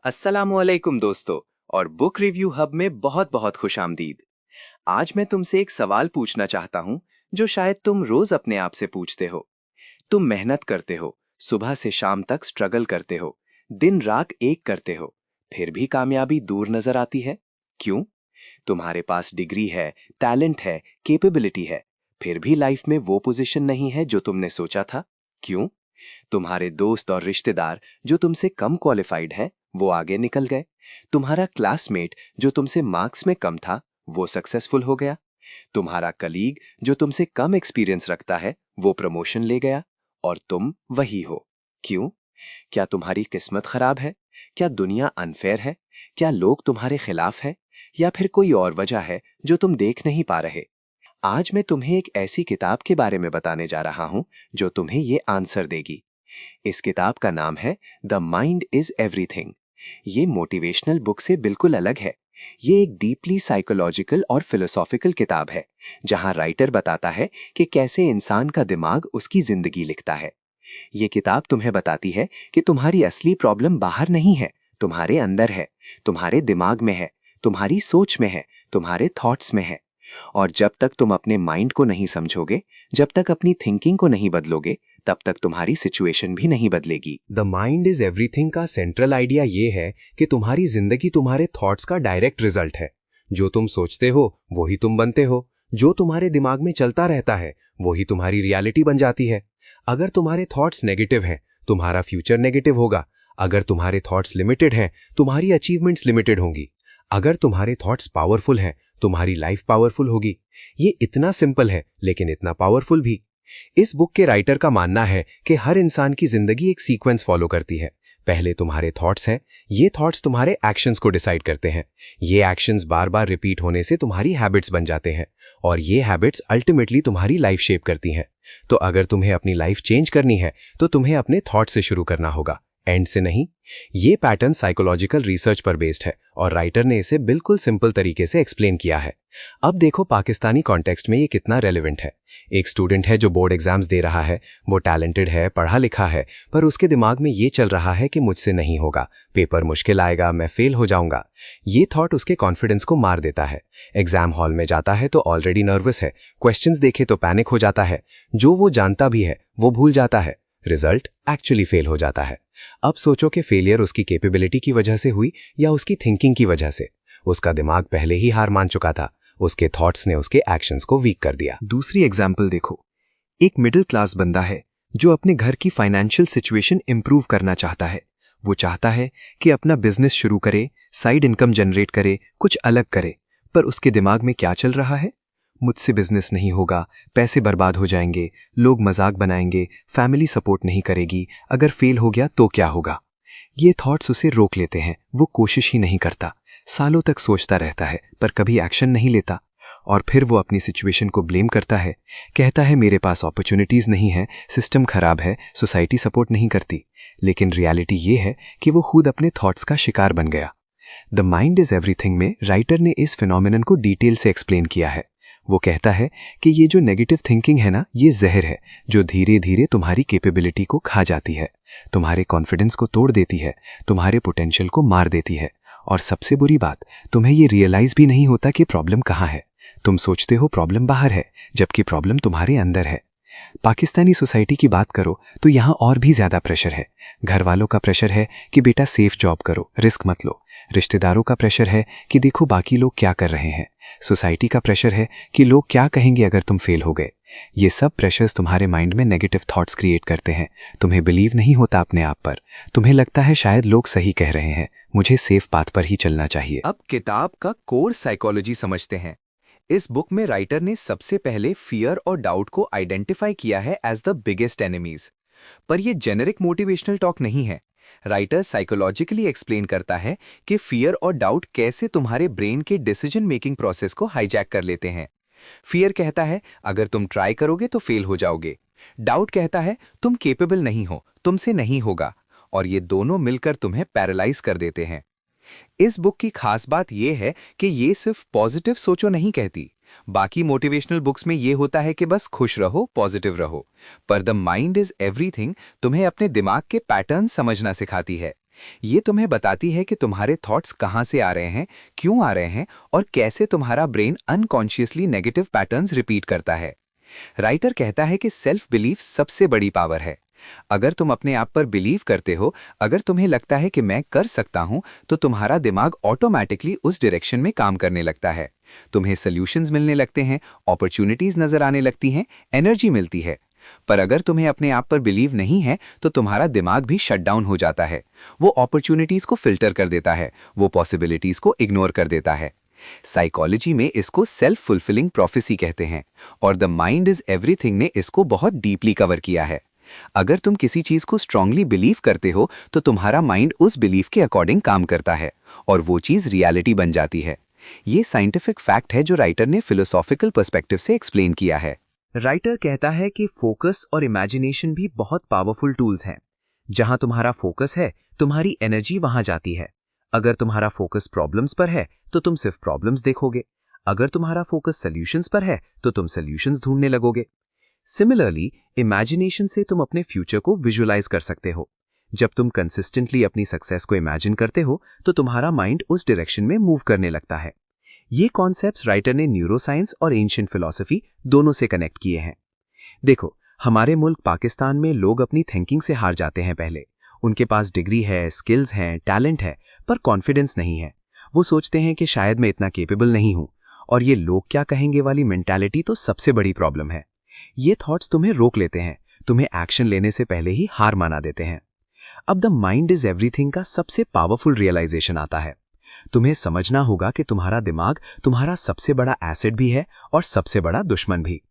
अस्सलामुअलैकुम दोस्तों और बुक रिव्यू हब में बहुत बहुत खुशामदीद। आज मैं तुमसे एक सवाल पूछना चाहता हूं जो शायद तुम रोज अपने आप से पूछते हो। तुम मेहनत करते हो, सुबह से शाम तक स्ट्रगल करते हो, दिन रात एक करते हो, फिर भी कामयाबी दूर नजर आती है। क्यों? तुम्हारे पास डिग्री है, टैलेंट है, कैपेबिलिटी है, फिर भी लाइफ में वो पोजीशन नहीं है जो तुमने सोचा था। क्यों? तुम्हारे दोस्त और रिश्तेदार जो तुमसे कम क्वालिफाइड हैं वो आगे निकल गए। तुम्हारा क्लासमेट जो तुमसे मार्क्स में कम था वो सक्सेसफुल हो गया। तुम्हारा कलीग जो तुमसे कम एक्सपीरियंस रखता है वो प्रमोशन ले गया और तुम वही हो। क्यों? क्या तुम्हारी किस्मत खराब है? क्या दुनिया अनफेयर है? क्या लोग तुम्हारे खिलाफ है? या फिर कोई और वजह है जो तुम देख नहीं पा रहे? आज मैं तुम्हें एक ऐसी किताब के बारे में बताने जा रहा हूं जो तुम्हें ये आंसर देगी। इस किताब का नाम है द माइंड इज एवरीथिंग। ये मोटिवेशनल बुक से बिल्कुल अलग है। ये एक डीपली साइकोलॉजिकल और फिलोसॉफिकल किताब है जहां राइटर बताता है कि कैसे इंसान का दिमाग उसकी जिंदगी लिखता है। ये किताब तुम्हें बताती है कि तुम्हारी असली प्रॉब्लम बाहर नहीं है, तुम्हारे अंदर है, तुम्हारे दिमाग में है, तुम्हारी सोच में है, तुम्हारे थॉट्स में है। और जब तक तुम अपने माइंड को नहीं समझोगे, जब तक अपनी थिंकिंग को नहीं बदलोगे, तब तक तुम्हारी सिचुएशन भी नहीं बदलेगी। द माइंड इज एवरीथिंग का सेंट्रल आइडिया ये है कि तुम्हारी जिंदगी तुम्हारे थॉट्स का डायरेक्ट रिजल्ट है। जो तुम सोचते हो वही तुम बनते हो। जो तुम्हारे दिमाग में चलता रहता है वही तुम्हारी रियलिटी बन जाती है। अगर तुम्हारे थॉट्स नेगेटिव हैं, तुम्हारा फ्यूचर नेगेटिव होगा। अगर तुम्हारे थॉट्स लिमिटेड हैं, तुम्हारी अचीवमेंट्स लिमिटेड होंगी। अगर तुम्हारे थॉट्स पावरफुल हैं, तुम्हारी लाइफ पावरफुल होगी। ये इतना सिंपल है लेकिन इतना पावरफुल भी। इस बुक के राइटर का मानना है कि हर इंसान की जिंदगी एक सीक्वेंस फॉलो करती है। पहले तुम्हारे थॉट्स हैं, ये थॉट्स तुम्हारे एक्शंस को डिसाइड करते हैं। ये एक्शंस बार बार रिपीट होने से तुम्हारी हैबिट्स बन जाते हैं और ये हैबिट्स अल्टीमेटली तुम्हारी लाइफ शेप करती हैं। तो अगर तुम्हें अपनी लाइफ चेंज करनी है तो तुम्हें अपने थॉट से शुरू करना होगा, एंड से नहीं। ये पैटर्न साइकोलॉजिकल रिसर्च पर बेस्ड है और राइटर ने इसे बिल्कुल सिंपल तरीके से एक्सप्लेन किया है। अब देखो पाकिस्तानी कॉन्टेक्स्ट में ये कितना रेलेवेंट है। एक स्टूडेंट है जो बोर्ड एग्जाम्स दे रहा है, वो टैलेंटेड है, पढ़ा लिखा है, पर उसके दिमाग में ये चल रहा है कि मुझसे नहीं होगा, पेपर मुश्किल आएगा, मैं फेल हो जाऊंगा। ये थॉट उसके कॉन्फिडेंस को मार देता है। एग्जाम हॉल में जाता है तो ऑलरेडी नर्वस है, क्वेश्चंस देखे तो पैनिक हो जाता है, जो वो जानता भी है वो भूल जाता है। रिजल्ट एक्चुअली फेल हो जाता है। अब सोचो कि फेलियर उसकी कैपेबिलिटी की वजह से हुई या उसकी थिंकिंग की वजह से। उसका दिमाग पहले ही हार मान चुका था, उसके थॉट्स ने उसके एक्शंस को वीक कर दिया। दूसरी एग्जाम्पल देखो। एक मिडिल क्लास बंदा है जो अपने घर की फाइनेंशियल सिचुएशन इंप्रूव करना चाहता है। वो चाहता है कि अपना बिजनेस शुरू करे, साइड इनकम जनरेट करे, कुछ अलग करे, पर उसके दिमाग में क्या चल रहा है? मुझसे बिजनेस नहीं होगा, पैसे बर्बाद हो जाएंगे, लोग मजाक बनाएंगे, फैमिली सपोर्ट नहीं करेगी, अगर फेल हो गया तो क्या होगा? ये थॉट्स उसे रोक लेते हैं। वो कोशिश ही नहीं करता, सालों तक सोचता रहता है पर कभी एक्शन नहीं लेता। और फिर वो अपनी सिचुएशन को ब्लेम करता है, कहता है मेरे पास अपॉर्चुनिटीज नहीं है, सिस्टम खराब है, सोसाइटी सपोर्ट नहीं करती। लेकिन रियलिटी ये है कि वो खुद अपने थॉट्स का शिकार बन गया। द माइंड इज एवरीथिंग में राइटर ने इस फिनोमिनन को डिटेल से एक्सप्लेन किया है। वो कहता है कि ये जो नेगेटिव थिंकिंग है ना, ये जहर है जो धीरे धीरे तुम्हारी कैपेबिलिटी को खा जाती है, तुम्हारे कॉन्फिडेंस को तोड़ देती है, तुम्हारे पोटेंशियल को मार देती है। और सबसे बुरी बात, तुम्हें ये रियलाइज भी नहीं होता कि प्रॉब्लम कहाँ है। तुम सोचते हो प्रॉब्लम बाहर है, जबकि प्रॉब्लम तुम्हारे अंदर है। पाकिस्तानी सोसाइटी की बात करो तो यहाँ और भी ज्यादा प्रेशर है। घर वालों का प्रेशर है कि बेटा सेफ जॉब करो, रिस्क मत लो। रिश्तेदारों का प्रेशर है कि देखो बाकी लोग क्या कर रहे हैं। सोसाइटी का प्रेशर है कि लोग क्या कहेंगे अगर तुम फेल हो गए। ये सब प्रेशर्स तुम्हारे माइंड में नेगेटिव थॉट्स क्रिएट करते हैं। तुम्हें बिलीव नहीं होता अपने आप पर। तुम्हें लगता है शायद लोग सही कह रहे हैं, मुझे सेफ पाथ पर ही चलना चाहिए। अब किताब का कोर साइकोलॉजी समझते हैं। इस बुक में राइटर ने सबसे पहले फियर और डाउट को आइडेंटिफाई किया है एज द बिगेस्ट एनिमीज। पर यह जेनेरिक मोटिवेशनल टॉक नहीं है। राइटर साइकोलॉजिकली एक्सप्लेन करता है कि फियर और डाउट कैसे तुम्हारे ब्रेन के डिसीजन मेकिंग प्रोसेस को हाईजैक कर लेते हैं। फियर कहता है अगर तुम ट्राई करोगे तो फेल हो जाओगे। डाउट कहता है तुम केपेबल नहीं हो, तुमसे नहीं होगा। और ये दोनों मिलकर तुम्हें पैरालाइज कर देते हैं। इस बुक की खास बात यह है कि ये सिर्फ पॉजिटिव सोचो नहीं कहती। बाकी मोटिवेशनल बुक्स में यह होता है कि बस खुश रहो, पॉजिटिव रहो। पर द माइंड इज एवरीथिंग तुम्हें अपने दिमाग के पैटर्न समझना सिखाती है। ये तुम्हें बताती है कि तुम्हारे थॉट्स कहाँ से आ रहे हैं, क्यों आ रहे हैं और कैसे तुम्हारा brain unconsciously negative patterns repeat करता है। राइटर कहता है कि सेल्फ बिलीफ सबसे बड़ी पावर है। अगर तुम अपने आप पर बिलीव करते हो, अगर तुम्हें लगता है कि मैं कर सकता हूं, तो तुम्हारा दिमाग ऑटोमैटिकली उस डायरेक्शन में काम करने लगता है। तुम्हें सॉल्यूशंस मिलने लगते हैं, अपॉर्चुनिटीज नजर आने लगती हैं, एनर्जी मिलती है। पर अगर तुम्हें अपने आप पर बिलीव नहीं है, तो तुम्हारा दिमाग भी शट डाउन हो जाता है। वो अपॉर्चुनिटीज को फिल्टर कर देता है, वो पॉसिबिलिटीज को इग्नोर कर देता है। साइकोलॉजी में इसको सेल्फ फुलफिलिंग प्रोफेसी कहते हैं और द माइंड इज एवरीथिंग ने इसको बहुत डीपली कवर किया है। अगर तुम किसी चीज को स्ट्रांगली बिलीव करते हो, तो तुम्हारा माइंड उस बिलीफ के अकॉर्डिंग काम करता है और वो चीज रियलिटी बन जाती है। ये साइंटिफिक फैक्ट है जो राइटर ने फिलोसॉफिकल पर्सपेक्टिव से एक्सप्लेन किया है। राइटर कहता है कि फोकस और इमेजिनेशन भी बहुत पावरफुल टूल्स हैं। जहां तुम्हारा फोकस है, तुम्हारी एनर्जी वहां जाती है। अगर तुम्हारा फोकस प्रॉब्लम्स पर है, तो तुम सिर्फ प्रॉब्लम्स देखोगे। अगर तुम्हारा फोकस सॉल्यूशंस पर है, तो तुम सॉल्यूशंस ढूंढने लगोगे। सिमिलरली, इमेजिनेशन से तुम अपने फ्यूचर को विजुअलाइज कर सकते हो। जब तुम कंसिस्टेंटली अपनी सक्सेस को इमेजिन करते हो, तो तुम्हारा माइंड उस डायरेक्शन में मूव करने लगता है। ये कॉन्सेप्ट्स राइटर ने न्यूरोसाइंस और एंशिएंट फिलॉसफी दोनों से कनेक्ट किए हैं। देखो, हमारे मुल्क पाकिस्तान में लोग अपनी थिंकिंग से हार जाते हैं। पहले उनके पास डिग्री है, स्किल्स हैं, टैलेंट है, पर कॉन्फिडेंस नहीं है। वो सोचते हैं कि शायद मैं इतना केपेबल नहीं हूं, और ये लोग क्या कहेंगे वाली मेंटालिटी तो सबसे बड़ी प्रॉब्लम है। ये थॉट्स तुम्हें रोक लेते हैं, तुम्हें एक्शन लेने से पहले ही हार माना देते हैं। अब द माइंड इज एवरीथिंग का सबसे पावरफुल रियलाइजेशन आता है। तुम्हें समझना होगा कि तुम्हारा दिमाग तुम्हारा सबसे बड़ा एसेट भी है और सबसे बड़ा दुश्मन भी।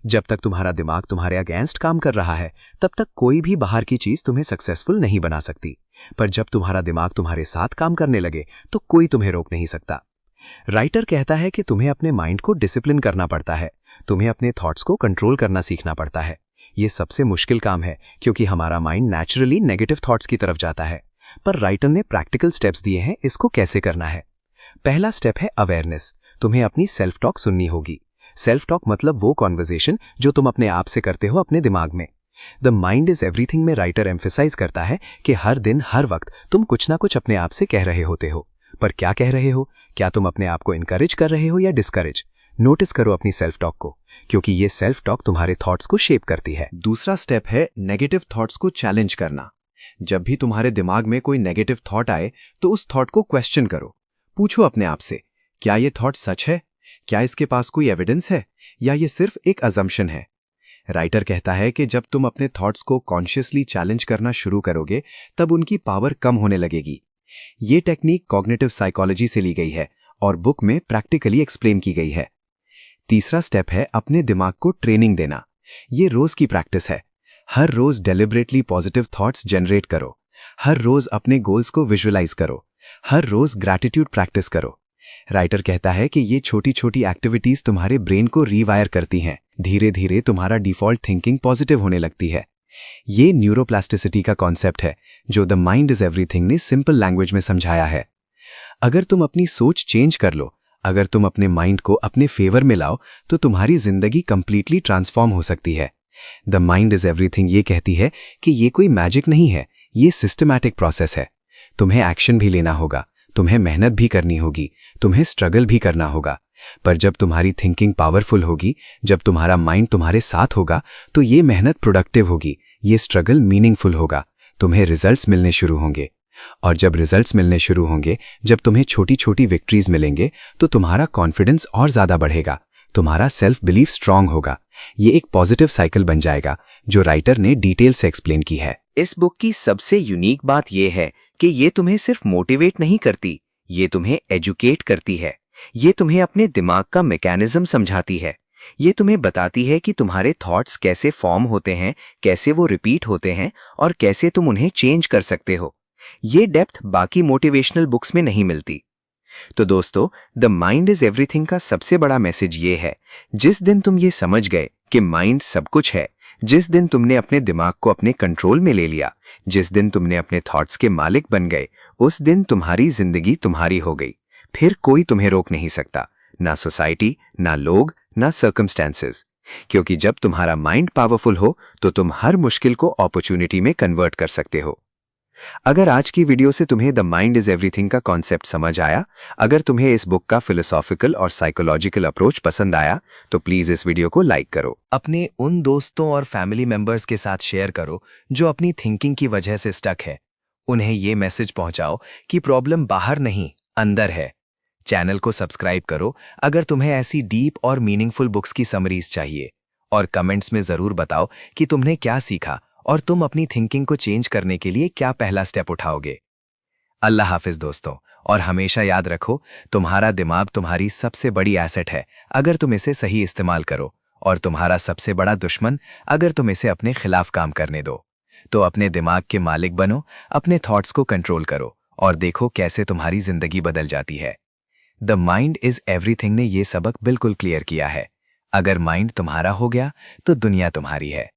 जब तक तुम्हारा दिमाग तुम्हारे अगेंस्ट काम कर रहा है, तब तक कोई भी बाहर की चीज तुम्हें सक्सेसफुल नहीं बना सकती। पर जब तुम्हारा दिमाग तुम्हारे साथ काम करने लगे, तो कोई तुम्हें रोक नहीं सकता। राइटर कहता है कि तुम्हें अपने माइंड को डिसिप्लिन करना पड़ता है, तुम्हें अपने थॉट्स को कंट्रोल करना सीखना पड़ता है। ये सबसे मुश्किल काम है, क्योंकि हमारा माइंड नेचुरली नेगेटिव थॉट्स की तरफ जाता है। पर राइटर ने प्रैक्टिकल स्टेप्स दिए हैं इसको कैसे करना है। पहला स्टेप है अवेयरनेस। तुम्हें अपनी सेल्फ टॉक सुननी होगी। सेल्फ टॉक मतलब वो कॉन्वर्सेशन जो तुम अपने आप से करते हो अपने दिमाग में। द माइंड इज एवरीथिंग में राइटर एम्फेसाइज करता है कि हर दिन हर वक्त तुम कुछ ना कुछ अपने आप से कह रहे होते हो। पर क्या कह रहे हो? क्या तुम अपने आप को इनकरेज कर रहे हो या डिस्करेज? नोटिस करो अपनी सेल्फ टॉक को, क्योंकि ये सेल्फ टॉक तुम्हारे थॉट्स को शेप करती है। दूसरा स्टेप है नेगेटिव थॉट्स को चैलेंज करना। जब भी तुम्हारे दिमाग में कोई नेगेटिव थॉट आए, तो उस थॉट को क्वेश्चन करो। पूछो अपने आप से, क्या ये थॉट सच है? क्या इसके पास कोई एविडेंस है, या ये सिर्फ एक अजम्पशन है? राइटर कहता है कि जब तुम अपने थॉट्स को कॉन्शियसली चैलेंज करना शुरू करोगे, तब उनकी पावर कम होने लगेगी। ये टेक्निक कॉग्निटिव साइकोलॉजी से ली गई है और बुक में प्रैक्टिकली एक्सप्लेन की गई है। तीसरा स्टेप है अपने दिमाग को ट्रेनिंग देना। ये रोज की प्रैक्टिस है। हर रोज डेलिबरेटली पॉजिटिव थॉट्स जनरेट करो। हर रोज अपने गोल्स को विजुअलाइज करो। हर रोज ग्रैटिट्यूड प्रैक्टिस करो। राइटर कहता है कि ये छोटी छोटी एक्टिविटीज तुम्हारे ब्रेन को रीवायर करती हैं। धीरे धीरे तुम्हारा डिफॉल्ट थिंकिंग पॉजिटिव होने लगती है। ये न्यूरोप्लास्टिसिटी का कॉन्सेप्ट है जो द माइंड इज एवरीथिंग ने सिंपल लैंग्वेज में समझाया है। अगर तुम अपनी सोच चेंज कर लो, अगर तुम अपने माइंड को अपने फेवर में लाओ, तो तुम्हारी जिंदगी कंप्लीटली ट्रांसफॉर्म हो सकती है। द माइंड इज एवरीथिंग ये कहती है कि ये कोई मैजिक नहीं है, ये सिस्टमैटिक प्रोसेस है। तुम्हें एक्शन भी लेना होगा, तुम्हें मेहनत भी करनी होगी, तुम्हें स्ट्रगल भी करना होगा। पर जब तुम्हारी थिंकिंग पावरफुल होगी, जब तुम्हारा माइंड तुम्हारे साथ होगा, तो ये मेहनत प्रोडक्टिव होगी, ये स्ट्रगल मीनिंगफुल होगा। तुम्हें रिजल्ट्स मिलने शुरू होंगे, और जब रिजल्ट्स मिलने शुरू होंगे, जब तुम्हें छोटी छोटी विक्ट्रीज मिलेंगे, तो तुम्हारा कॉन्फिडेंस और ज्यादा बढ़ेगा, तुम्हारा सेल्फ बिलीफ स्ट्रांग होगा। ये एक पॉजिटिव साइकिल बन जाएगा जो राइटर ने डिटेल से एक्सप्लेन की है। इस बुक की सबसे यूनिक बात यह है कि ये तुम्हें सिर्फ मोटिवेट नहीं करती, ये तुम्हें एजुकेट करती है। ये तुम्हें अपने दिमाग का मैकेनिज्म समझाती है। ये तुम्हें बताती है कि तुम्हारे थॉट्स कैसे फॉर्म होते हैं, कैसे वो रिपीट होते हैं और कैसे तुम उन्हें चेंज कर सकते हो। ये डेप्थ बाकी मोटिवेशनल बुक्स में नहीं मिलती। तो दोस्तों, द माइंड इज एवरीथिंग का सबसे बड़ा मैसेज ये है, जिस दिन तुम ये समझ गए कि माइंड सब कुछ है, जिस दिन तुमने अपने दिमाग को अपने कंट्रोल में ले लिया, जिस दिन तुमने अपने थॉट्स के मालिक बन गए, उस दिन तुम्हारी जिंदगी तुम्हारी हो गई। फिर कोई तुम्हें रोक नहीं सकता, ना सोसाइटी, ना लोग, ना सर्कमस्टेंसेस। क्योंकि जब तुम्हारा माइंड पावरफुल हो, तो तुम हर मुश्किल को अपॉर्चुनिटी में कन्वर्ट कर सकते हो। अगर आज की वीडियो से तुम्हें द माइंड इज एवरीथिंग का कॉन्सेप्ट समझ आया, अगर तुम्हें इस बुक का फिलोसॉफिकल और साइकोलॉजिकल अप्रोच पसंद आया, तो प्लीज इस वीडियो को लाइक करो। अपने उन दोस्तों और फैमिली मेंबर्स के साथ शेयर करो जो अपनी थिंकिंग की वजह से स्टक है। उन्हें ये मैसेज पहुंचाओ कि प्रॉब्लम बाहर नहीं, अंदर है। चैनल को सब्सक्राइब करो अगर तुम्हें ऐसी डीप और मीनिंगफुल बुक्स की समरीज चाहिए, और कमेंट्स में जरूर बताओ कि तुमने क्या सीखा और तुम अपनी थिंकिंग को चेंज करने के लिए क्या पहला स्टेप उठाओगे। अल्लाह हाफिज दोस्तों, और हमेशा याद रखो, तुम्हारा दिमाग तुम्हारी सबसे बड़ी एसेट है अगर तुम इसे सही इस्तेमाल करो, और तुम्हारा सबसे बड़ा दुश्मन अगर तुम इसे अपने खिलाफ काम करने दो। तो अपने दिमाग के मालिक बनो, अपने थॉट्स को कंट्रोल करो, और देखो कैसे तुम्हारी जिंदगी बदल जाती है। द माइंड इज एवरीथिंग ने ये सबक बिल्कुल क्लियर किया है। अगर माइंड तुम्हारा हो गया तो दुनिया तुम्हारी है।